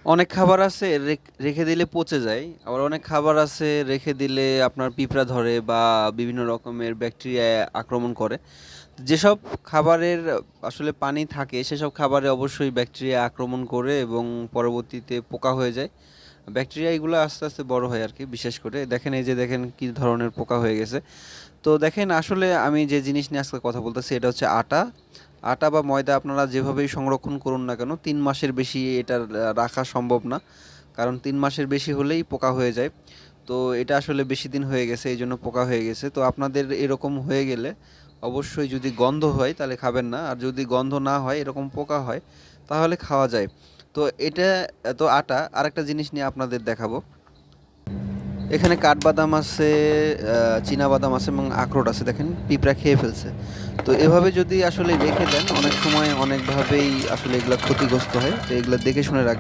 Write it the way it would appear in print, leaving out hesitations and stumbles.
অনেক খাবার আছে রেখে দিলে পচে যায়, আবার অনেক খাবার আছে রেখে দিলে আপনার পিঁপড়া ধরে বা বিভিন্ন রকমের ব্যাকটেরিয়া আক্রমণ করে। যেসব খাবারের আসলে পানি থাকে সেসব খাবারে অবশ্যই ব্যাকটেরিয়া আক্রমণ করে এবং পরবর্তীতে পোকা হয়ে যায়। ব্যাকটেরিয়া এগুলো আস্তে আস্তে বড় হয় আর কি। বিশেষ করে দেখেন, এই যে দেখেন কি ধরনের পোকা হয়ে গেছে। তো দেখেন, আসলে আমি যে জিনিস নিয়ে আজকে কথা বলতেছি এটা হচ্ছে আটা। আটা বা ময়দা আপনারা যেভাবেই সংরক্ষণ করুন না কেন, 3 মাসের বেশি এটা রাখা সম্ভব না। কারণ 3 মাসের বেশি হলেই পোকা হয়ে যায়। তো এটা আসলে বেশি দিন হয়ে গেছে, এই জন্য পোকা হয়ে গেছে। তো আপনাদের এরকম হয়ে গেলে অবশ্যই, যদি গন্ধ হয় তাহলে খাবেন না, আর যদি গন্ধ না হয় এরকম পোকা হয় তাহলে খাওয়া যায়। তো এটা এত আটা। আরেকটা জিনিস নিয়ে আপনাদের দেখাবো। এখানে কাঠবাদাম আছে, চীনা বাদাম আছে এবং আখরোট আছে। দেখেন পিঁপড়া খেয়ে ফেলছে। তো এভাবে যদি আসলে রেখে দেন, অনেক সময় অনেকভাবেই আসলে এগুলা ক্ষতিগ্রস্ত হয়। তো এগুলা দেখে শুনে রাখবেন।